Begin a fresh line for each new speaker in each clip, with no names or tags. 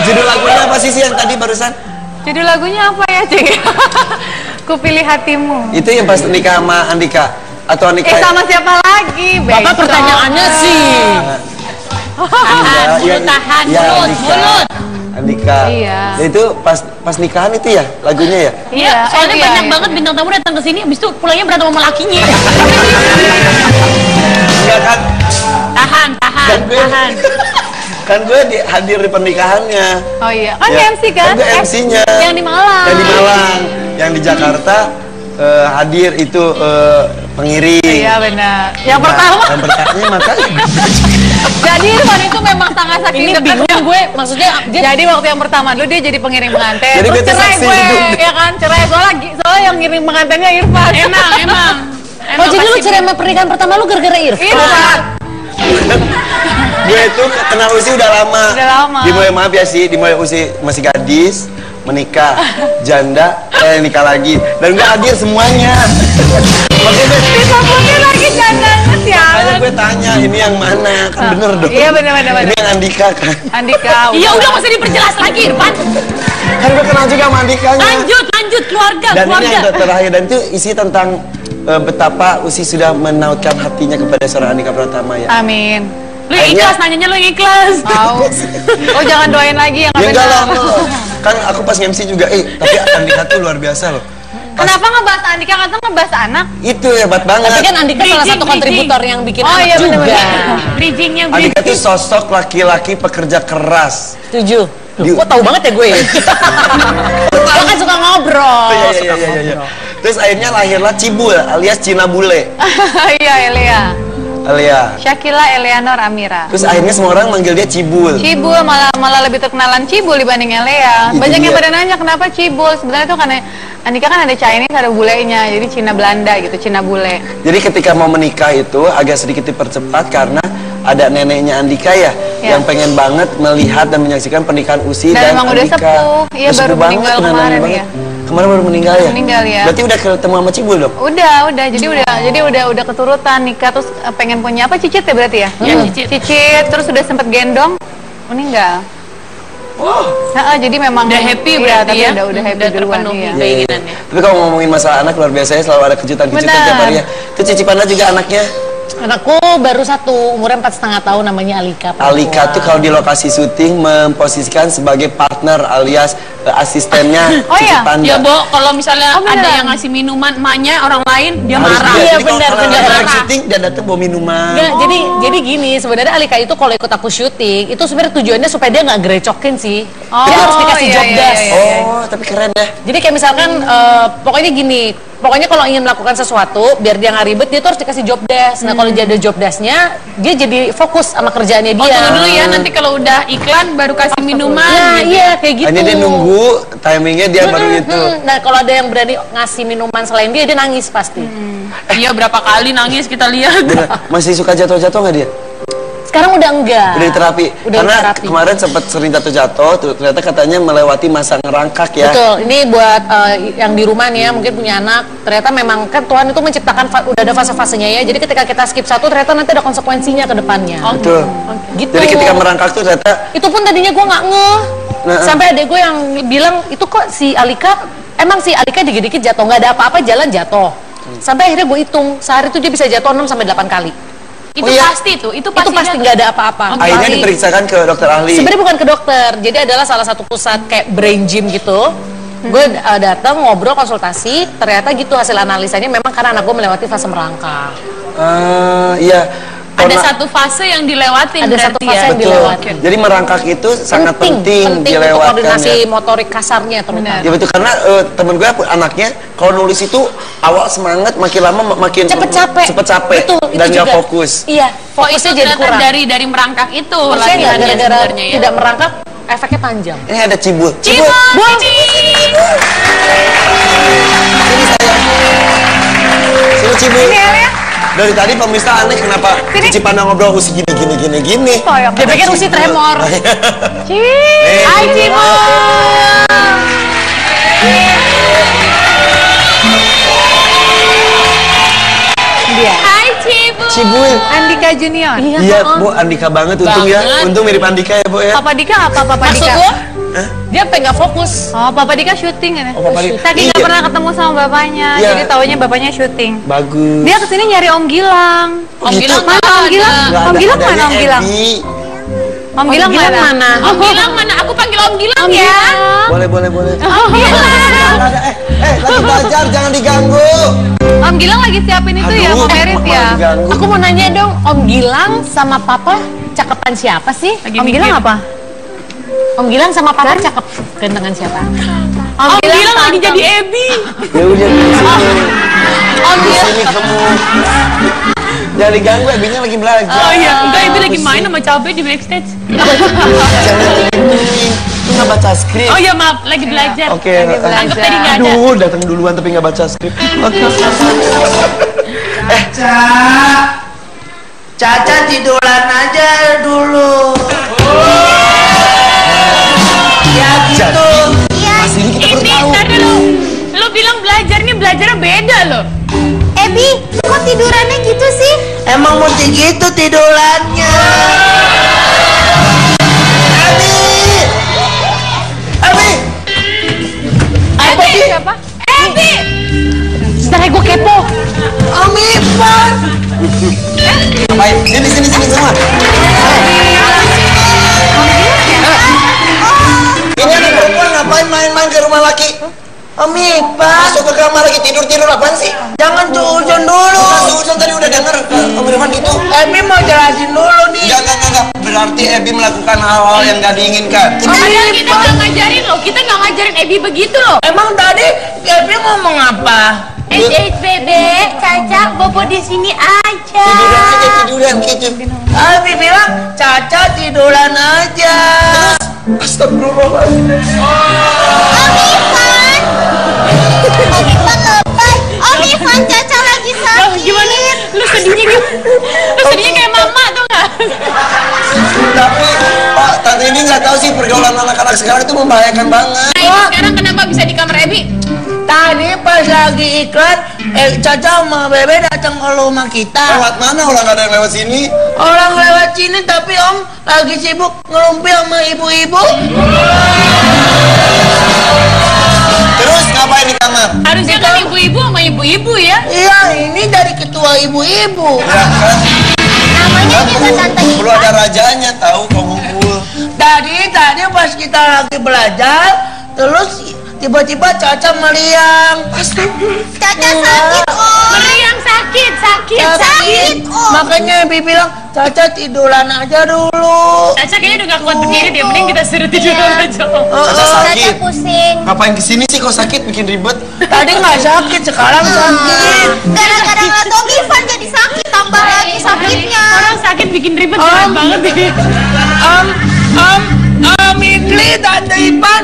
Judul lagunya apa sih yang tadi barusan?
Judul lagunya apa ya, Cik? Kupilih hatimu.
Itu yang pas nikah sama Andika atau Andika?
Sama siapa lagi?
Bapak pertanyaannya sih.
Tahan, mulut.
Andika.
Iya.
Itu pas nikahan itu ya lagunya ya?
Iya, soalnya banyak banget bintang tamu datang ke sini, habis itu pulangnya berantem sama lakinya.
Enggak kan?
Tahan.
Kan gue hadir di pernikahannya.
Oh iya, kan ya, MC kan?
Kan gue MC-nya.
Yang di Malang.
Yang di Malang. Yang di Jakarta hadir itu pengiring.
Iya benar. Yang pertama.
Yang pertamanya makanya.
Jadi Irfan itu memang sangat saking
Ini
dekatnya.
bingung gue, maksudnya
Jadi waktu yang pertama dulu dia jadi pengiring pengantin.
Jadi
Terus
gue tuh
cerai
saksi
gue,
hidup.
ya kan? Cerai soalnya yang ngiring pengantinnya Irfan.
emang.
Oh jadi lu cerai sama pernikahan pertama lu gara-gara Irfan?
Irfan.
Gue itu kenal Usi udah lama.
Udah lama.
Dimulai maaf ya sih, dimulai Usi masih gadis, menikah, janda, nikah lagi, dan gue hadir semuanya. Makanya
Disebutnya lagi jandanya
makanya
sialan.
gue tanya ini yang mana, kan bener dong.
Iya benar.
Ini yang Andika kan.
Andika.
Iya udah nggak usah diperjelas lagi Irfan.
Kan gue kenal juga sama Andikanya.
Lanjut keluarga.
Dan ini yang terakhir, dan itu isi tentang betapa Usi sudah menautkan hatinya kepada seorang Andika Pratama ya.
Amin.
Lu yang ikhlas, nanyanya lu yang ikhlas.
Tahu. Oh jangan doain lagi yang
Ya
nggak
enggak
benar.
lah, kan aku pas MC juga, tapi Andika tuh luar biasa loh.
Kenapa ngebahas Andika? Kata ngebahas anak.
Itu hebat banget.
Tapi kan Andika salah satu kontributor yang bikin anak juga.
Bridgingnya
Andika tuh sosok laki-laki pekerja keras.
Setuju. Kok tahu banget ya gue ya? Lo kan suka ngobrol.
Iya. Terus akhirnya lahirlah Cibul alias Cina Bule.
Iya Elia. Syakila Eleanor Amira.
Terus akhirnya semua orang manggil dia Cibul.
Cibul malah lebih terkenalan Cibul dibanding Elea.
Itu
Banyak yang
dia.
pada nanya kenapa Cibul. Sebenarnya itu karena Andika kan ada Chinese, ada bulenya, jadi Cina Belanda gitu, Cina bule.
Jadi ketika mau menikah itu agak sedikit dipercepat karena ada neneknya Andika ya, yang pengen banget melihat dan menyaksikan pernikahan Usi dan
emang udah
Andika.
sepuh. Iya,
Udah
baru
sepuh banget,
meninggal kemarin ya.
Kemarin baru meninggal ya?
Meninggal ya.
Berarti udah ketemu sama Cibul dong?
Udah. Jadi udah keturutan nikah, terus pengen punya apa, cicit ya berarti ya?
Iya,
Cicit, terus udah sempet gendong, meninggal. Jadi memang
udah happy
iya,
berarti
tapi
ya?
udah happy
Udah
duluan,
terpenuhi
iya.
keinginannya.
Tapi kalau ngomongin masalah anak luar biasa ya, selalu ada kejutan-kejutan
Benar.
tiap hari ya. Itu Cicipannya juga anaknya.
Anakku baru 1, umurnya 4,5 tahun, namanya Alika.
Alika tuh kalau di lokasi syuting memposisikan sebagai partner alias asistennya
Oh iya?
Cici Panda.
Ya Bo, kalau misalnya
beneran?
ada yang ngasih minuman emaknya orang lain, dia
Harus
marah.
dia.
Iya,
Jadi kalau
benar.
lagi syuting dia datang bawa minuman.
Nggak, jadi gini, sebenarnya Alika itu kalau ikut aku syuting, itu sebenarnya tujuannya supaya dia nggak gerecokin sih. Dia harus dikasih job desk.
Oh, tapi keren ya.
Jadi kayak misalkan pokoknya gini, pokoknya kalau ingin melakukan sesuatu biar dia nggak ribet, dia tuh harus dikasih job desk. Nah kalau dia ada job desknya, dia jadi fokus sama kerjaannya dia.
Oh tunggu dulu ya, nanti kalau udah iklan baru kasih minuman.
Nah
gitu.
iya kayak gitu.
Hanya dia nunggu timingnya dia baru itu.
Nah kalau ada yang berani ngasih minuman selain dia nangis pasti.
Iya berapa kali nangis kita lihat.
Bener. Masih suka jatuh-jatuh nggak dia?
Sekarang udah enggak.
Udah di terapi.
Udah
Karena
diterapi.
kemarin sempat sering jatuh-jatuh, ternyata katanya melewati masa ngerangkak ya.
Betul, ini buat yang di rumah nih ya, mungkin punya anak, ternyata memang kan Tuhan itu menciptakan udah ada fase-fasenya ya. Jadi ketika kita skip satu, ternyata nanti ada konsekuensinya ke depannya.
Betul.
Gitu.
Jadi ketika merangkak tuh ternyata
Itu pun tadinya gue nggak ngeh.
Nah,
Sampai adek gue yang bilang, itu kok si Alika, emang si Alika dikit-dikit jatuh, nggak ada apa-apa jalan jatuh. Sampai akhirnya gue hitung, sehari itu dia bisa jatuh 6-8 kali.
Itu
Oh, iya?
pasti tuh, itu
Itu pasti
jatuh.
nggak ada apa-apa.
akhirnya
Tapi-
diperiksakan ke dokter ahli.
Sebenarnya bukan ke dokter, jadi adalah salah satu pusat kayak brain gym gitu. Gue datang ngobrol konsultasi, ternyata gitu hasil analisanya memang karena anak gue melewati fase merangkak.
Iya.
Ada
Karena-
satu fase yang dilewatin
Ada
berarti
satu fase
ya.
yang
Betul.
dilewati.
Jadi merangkak itu sangat penting
untuk
dilewatkan
koordinasi
ya.
motorik kasarnya terutama.
Ya betul, karena temen gue anaknya kalau nulis itu awal semangat, makin lama makin
Cepet capek.
Betul,
itu
dan nggak
juga.
fokus.
Iya,
Oh itu
fokusnya jadi
ternyata
kurang.
dari merangkak itu
Maksudnya nggak
latihannya
gara-gara
sebenarnya ya.
tidak merangkak, efeknya panjang.
Ini ada Cibul.
Cibul.
Sini Cibul.
Ini ya.
Dari tadi pemirsa aneh kenapa Cici Panda ngobrol Usi gini.
Toyok.
Dia pikir Usi tremor.
Hai Cibul. Dia.
Hai Cibul.
Cibul.
Andika Junior.
Iya, Bu, Andika banget untung ya.
Banget.
Untung mirip Andika ya, Bu ya.
Papa Dika apa Papa
Maksud
Dika?
gua
Dia sampai nggak fokus.
Oh, Papa Dika syuting kan?
Oh, Papa Dika.
Tadi nggak
Iya.
pernah ketemu sama bapaknya,
Iya.
jadi taunya bapaknya syuting.
Bagus.
Dia kesini nyari Om Gilang.
Oh, gitu?
Mana Om Gilang?
Nggak
Om
ada,
Gilang mana
adanya
Om Gilang?
Ebi.
Om Gilang mana?
Om Gilang mana? Aku panggil Om Gilang
Om
ya.
Gilang.
Boleh.
Om Gilang.
Nggak ada. Lagi belajar, jangan diganggu.
Om Gilang lagi siapin itu ya, mau merit ya.
malah diganggu.
Aku mau nanya dong, Om Gilang sama Papa cakepan siapa sih?
Lagi
Om
mikir.
Gilang apa?
Om Gilang sama Papa cakep gantengan siapa?
Om Gilang lagi
tantang.
jadi Ebi.
Ya udah di sini.
Om
Di
Gilang.
sini kamu. Jangan diganggu, Ebinya lagi belajar.
Oh iya, enggak Ebi lagi main sama cabai di backstage.
Jangan digituin. Lu nggak baca skrip.
Oh iya maaf, lagi belajar.
Oke.
Anggap tadi nggak ada.
Aduh, datang duluan tapi nggak baca skrip. Oke.
Caca tiduran aja dulu. Ya gitu.
Pas ini kita baru
Ini,
tahu.
ntar dulu. Lu bilang belajarnya beda loh.
Ebi, kok tidurannya gitu sih?
Emang mesti gitu tidurannya. Abi.
Ebi siapa? Ebi.
Sebentar gue kepo.
Om Ipan.
Ngapain? Sini semua. Ini anak perempuan ngapain main-main ke rumah laki?
Om Ipan.
Masuk ke kamar lagi tidur apaan sih?
Jangan suuzon dulu.
Susun tadi udah denger Om Irfan gitu.
Ebi mau jelasin dulu nih.
Enggak. Berarti Ebi melakukan hal-hal yang gak diinginkan.
Padahal kita nggak ngajarin loh, kita nggak ngajarin Ebi begitu loh.
Emang tadi Ebi ngomong apa?
Bebek, Caca, bobo di sini aja.
Tiduran gitu.
Ebi bilang Caca tiduran aja.
Astagfirullahaladzim.
Om Ivan lebay. Om Ivan, Caca lagi
Loh,
sakit.
gimana? Lu sedihnya kayak mama tuh nggak?
Tapi Pak, tante ini nggak tahu sih pergaulan anak-anak sekarang itu membahayakan banget.
Nah ini sekarang kenapa bisa di kamar Ebi?
Tadi pas lagi iklan, Caca sama Bebe datang ke rumah kita.
Lewat mana orang nggak ada yang lewat sini?
Orang lewat sini tapi Om lagi sibuk ngelumpi sama ibu-ibu.
Terus ngapain di kamar?
Harusnya kan ibu-ibu sama ibu-ibu ya.
Iya, ini dari ketua ibu-ibu.
Ya kan?
Namanya juga Tante
Perlu ada rajanya tahu kau ngumpul.
Tadi pas kita lagi belajar, terus tiba-tiba Caca meriang.
Caca sakit, Om.
Meriang sakit.
Sakit, Om.
Makanya Ibi bilang, Caca tiduran aja dulu.
Caca kayaknya udah gak kuat berdiri deh, mending kita suruh tidur aja.
Caca
Caca
sakit.
pusing.
Ngapain kesini sih kok sakit bikin ribet?
Tadi nggak sakit, sekarang sakit.
Gara-gara ngeliat Om Ivan jadi sakit, tambah lagi sakitnya.
Orang sakit bikin ribet keren banget deh.
Om Idli, Tante Ipan.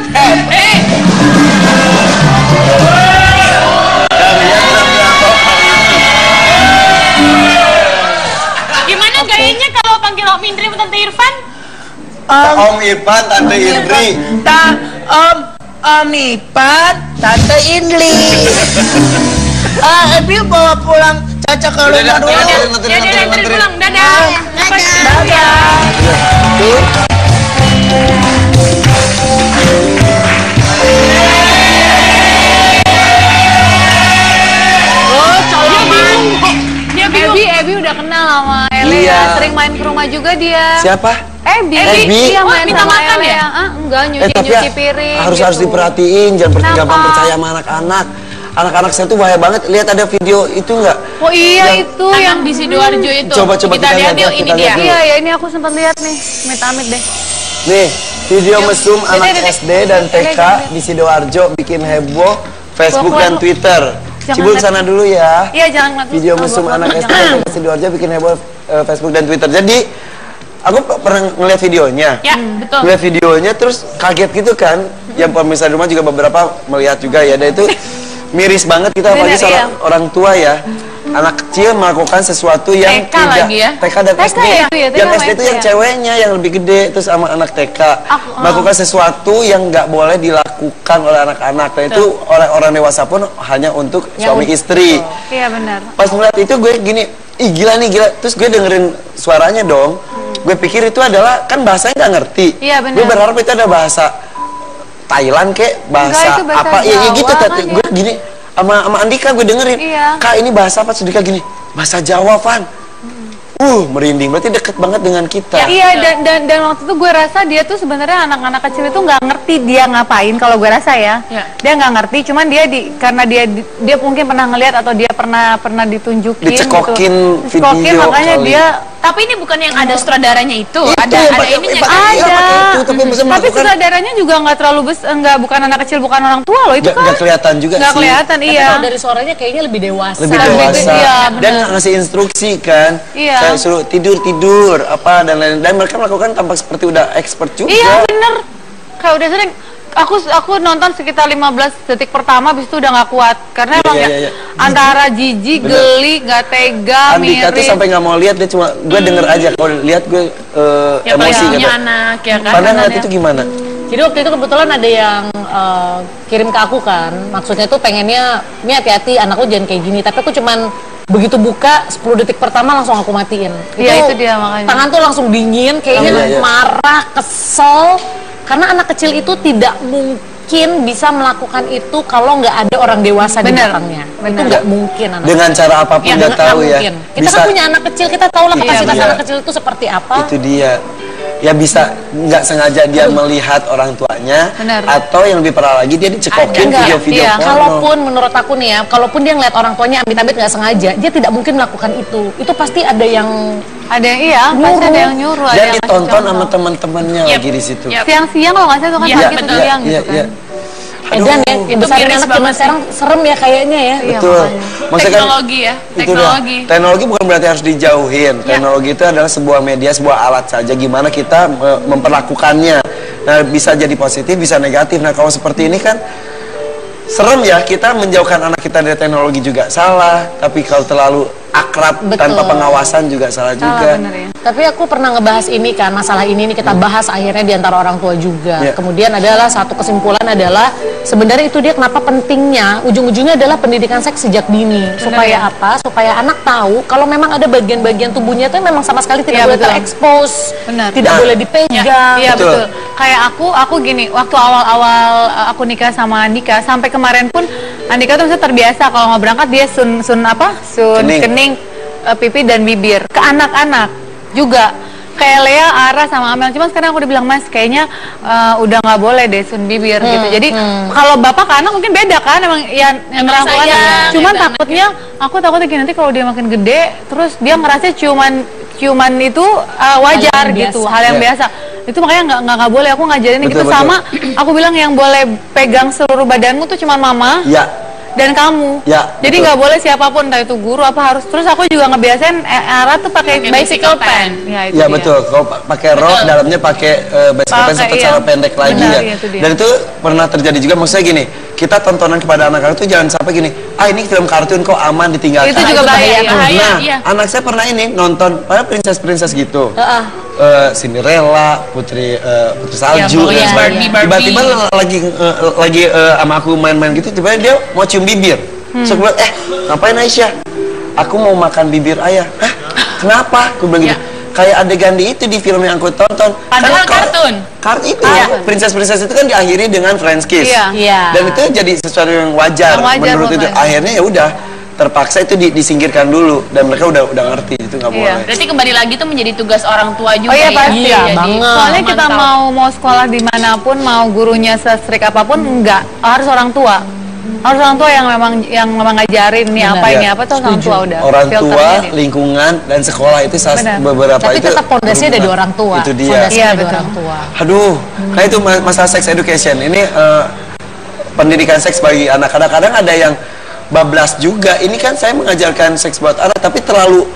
Gimana gayanya kalau panggil Om Indri sama Tante Irfan?
Om Irfan, Tante Indri.
Om Ipan, Tante Indli. Ebi bawa pulang Caca ke rumah dulu.
Ya dia anterin pulang, dadah.
Dadah.
Dia bingung.
Ebi udah kenal sama Ele
Iya.
ya, sering main ke rumah juga dia.
Siapa?
Ebi,
Ebi?
iya
Oh,
main
minta
sama
makan
Ele
ya?
Enggak,
Tapi
nyuci piring.
harus
gitu.
diperhatiin, jangan
Kenapa?
gampang percaya sama anak-anak. Anak-anak saya tuh bahaya banget. Lihat ada video itu nggak?
Oh iya
Yang-
itu
Yang di Sidoarjo itu.
Coba
kita
kita
lihat
lihat,
yuk,
kita
ini dia.
lihat dulu.
Iya ya, ini aku sempat lihat nih. Amit-amit deh.
Nih, video mesum anak
Dede.
SD dan TK di Sidoarjo bikin heboh Facebook
Keluar,
dan Twitter.
Jangan
Cibul
lihat.
sana dulu ya.
Iya, jangan ngeliat
Video
terus.
mesum
Gua-
anak SD
jangan.
dan TK Sidoarjo bikin heboh Facebook dan Twitter. Jadi aku pernah ngeliat videonya.
Ya, betul.
Ngeliat videonya terus kaget gitu kan. Yang pemirsa di rumah juga beberapa melihat juga ya. Dan itu miris banget kita apalagi
Bener,
seorang orang tua ya. Anak kecil melakukan sesuatu yang
TK
tidak
lagi ya?
TK dan
TK
SD.
ya itu ya, TK
Yang
sama
SD itu
SD
yang
ya?
ceweknya yang lebih gede terus sama anak TK. Melakukan sesuatu yang nggak boleh dilakukan oleh anak-anak. Dan itu oleh orang dewasa pun hanya untuk suami istri.
Iya benar.
Pas ngeliat itu gue gini, ih gila nih gila. Terus gue dengerin suaranya dong. Gue pikir itu adalah, kan bahasanya nggak ngerti.
Iya, benar.
Gue berharap itu ada bahasa Thailand kek, bahasa
Enggak, itu bahasa
apa? Ya
Jawa
gitu
kan
gue gini sama Andika gue dengerin.
Iya.
Kak, ini bahasa apa? Andika gini, bahasa Jawa, Van. Merinding, berarti deket banget dengan kita.
Iya, dan waktu itu gue rasa dia tuh sebenarnya anak-anak kecil itu nggak ngerti dia ngapain, kalau gue rasa ya. Dia nggak ngerti, cuman dia karena dia mungkin pernah ngeliat atau dia pernah ditunjukin
dicekokin
gitu.
video
Makanya
kali.
dia
Tapi ini bukan yang ada sutradaranya itu. Ada
pakai-
ininya.
pakai- iya, pakai itu, tapi bisa
tapi
melakukan-
sutradaranya juga nggak terlalu bukan anak kecil, bukan orang tua loh itu kan.
Nggak kelihatan juga
Nggak
sih.
kelihatan,
Tapi
iya.
kalau dari suaranya kayaknya lebih dewasa.
Lebih dewasa.
Iya,
dan
benar.
ngasih instruksi kan.
Iya.
Saya suruh tidur apa dan lain-lain. Dan mereka melakukan tampak seperti udah expert juga.
Iya bener, kayak udah sering. Aku nonton sekitar 15 detik pertama, habis itu udah nggak kuat karena
Iya,
emang
iya, iya.
antara jijik,
Bener.
geli, nggak tega,
Andika tuh
miris.
sampai nggak mau lihat, dia cuma gue denger aja. Kalau lihat gue
Ya
emosi
punya
gitu.
anak ya kan.
Padahal ngeliat itu gimana?
Jadi waktu itu kebetulan ada yang kirim ke aku kan, maksudnya tuh pengennya, ini hati-hati anakku jangan kayak gini, tapi aku cuman begitu buka 10 detik pertama langsung aku matiin.
Iya, itu dia makanya.
Tangan tuh langsung dingin, kayaknya
Iya, iya.
marah, kesel, karena anak kecil itu tidak mungkin bisa melakukan itu kalau nggak ada orang dewasa di
Bener,
belakangnya. Itu
bener.
nggak mungkin anak
Dengan cara apapun
Ya,
nggak
nggak
tahu ya.
mungkin. Kita kan punya anak kecil, kita tahu lah kapasitas
iya.
anak kecil itu seperti apa.
Itu dia. Ya bisa nggak sengaja dia melihat orang tuanya,
Benar.
atau yang lebih parah lagi dia dicekokin
Enggak,
video-video
iya.
porno.
Kalaupun menurut aku nih ya, kalaupun dia ngeliat orang tuanya amit-amit nggak sengaja, dia tidak mungkin melakukan itu. Itu pasti ada yang
Ada yang iya, pasti ada yang nyuruh, ada
Dan
yang
ditonton
ngasih
sama
contoh.
teman-temannya
Yep.
lagi di situ.
Yep.
Siang-siang kalau nggak salah tuh kan
Iya,
pagi
betul.
tuh siang
Iya,
gitu
iya.
kan.
edan ya,
itu
besarin
miris
anak zaman
banget
sekarang serem ya kayaknya ya.
Iya,
Betul.
makanya.
Maksudnya kan
Teknologi ya,
itu dah.
teknologi.
Teknologi bukan berarti harus dijauhin. Teknologi itu adalah sebuah media, sebuah alat saja. Gimana kita memperlakukannya. Nah, bisa jadi positif, bisa negatif. Nah, kalau seperti ini kan serem ya, kita menjauhkan anak kita dari teknologi juga salah. Tapi kalau terlalu akrab
Betul.
tanpa pengawasan juga salah juga.
Bener ya.
Tapi aku pernah ngebahas ini kan, masalah ini kita bahas akhirnya di antara orang tua juga.
Iya.
Kemudian adalah satu kesimpulan adalah sebenarnya itu dia kenapa pentingnya, ujung-ujungnya adalah pendidikan seks sejak dini. Supaya apa? Supaya anak tahu kalau memang ada bagian-bagian tubuhnya itu memang sama sekali tidak
Iya,
boleh
betul.
terekspos,
Benar.
tidak
Nah.
boleh dipegang.
Iya
Betul.
betul. Kayak aku gini, waktu awal-awal aku nikah sama Andika, sampai kemarin pun Andika tuh misalnya terbiasa kalau mau berangkat dia sun kening, pipi dan bibir ke anak-anak juga. Kayak Lea, Ara sama Amel. Cuma sekarang aku udah bilang, Mas, kayaknya udah nggak boleh deh sun bibir gitu. Jadi kalau bapak ke anak mungkin beda kan, emang ya yang
Emang
merangkul
sayang,
anak. Cuman
gitu
takutnya, aku takutnya gini, nanti kalau dia makin gede, terus dia ngerasa ciuman itu wajar
yang
gitu,
biasa.
hal yang
Ya.
biasa. Itu makanya nggak boleh aku ngajarin
Betul,
gitu
betul.
sama. Aku bilang yang boleh pegang seluruh badanmu tuh cuma mama
Ya,
dan kamu.
Ya,
Jadi
betul.
nggak boleh siapapun, entah itu guru apa harus. Terus aku juga ngebiasain Ara tuh pakai bicycle pen. Ya, itu
ya
dia.
betul. Kalau pakai rok, dalamnya pakai bicycle pen
Pakai,
atau
iya.
cara pendek lagi
Benar,
ya.
iya, itu dia.
Dan itu pernah terjadi juga. Maksudnya gini, kita tontonan kepada anak-anak itu jangan sampai gini, ini film kartun kok aman ditinggalkan.
Itu juga bahaya.
bahaya,
Nah,
iya.
anak saya pernah ini nonton princess gitu. Cinderella, Putri Salju,
pokoknya
dan sebagainya.
Barbie.
Tiba-tiba lagi sama aku main-main gitu, tiba-tiba dia mau cium bibir. So aku bilang, ngapain Aisyah? Aku mau makan bibir ayah. Hah? Kenapa? Aku bilang gitu. Kayak adegan itu di film yang aku tonton.
Padahal kartun.
Kartun itu, princess itu kan diakhiri dengan French kiss.
Iya.
Iya.
Dan itu jadi sesuatu yang wajar,
Yang wajar
menurut
buat
itu.
mereka.
Akhirnya ya udah terpaksa itu disingkirkan dulu dan mereka udah ngerti itu nggak
Iya.
boleh.
Berarti kembali lagi tuh menjadi tugas orang tua juga.
Oh iya
ya.
pasti.
Iya,
Jadi
banget.
Soalnya kita
memantau.
mau sekolah dimanapun, mau gurunya se-strict apapun, enggak, harus orang tua. Harus orang tua yang memang ngajarin ini
Benar.
apa ini
Ya,
apa tuh orang tua udah.
Orang tua,
filternya dia.
lingkungan, dan sekolah itu
Benar.
beberapa
Tapi
itu
tetap pondasinya dari
berhubungan.
orang tua.
Itu dia.
Fondasinya
Iya,
dari
betul.
orang tua.
Aduh, kayak itu masalah sex education. Ini pendidikan seks bagi anak. Kadang-kadang ada yang bablas juga. Ini kan saya mengajarkan seks buat anak, tapi terlalu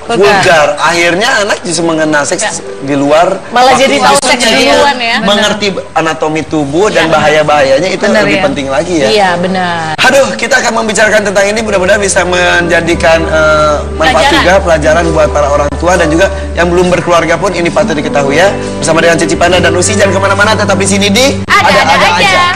vulgar. Akhirnya anak justru mengenal seks di luar.
Malah
waktu
jadi tahu
justru
seks
jadi
duluan ya.
mengerti anatomi tubuh dan bahaya-bahayanya itu
Benar,
lebih
ya.
penting lagi ya.
Iya, benar.
Aduh, kita akan membicarakan tentang ini, mudah-mudahan bisa menjadikan manfaat
Pelajaran.
juga, pelajaran buat para orang tua dan juga yang belum berkeluarga pun ini patut diketahui ya. Bersama dengan Cici Panda dan Usi, jangan kemana-mana, tetap di sini di
Ada-ada aja.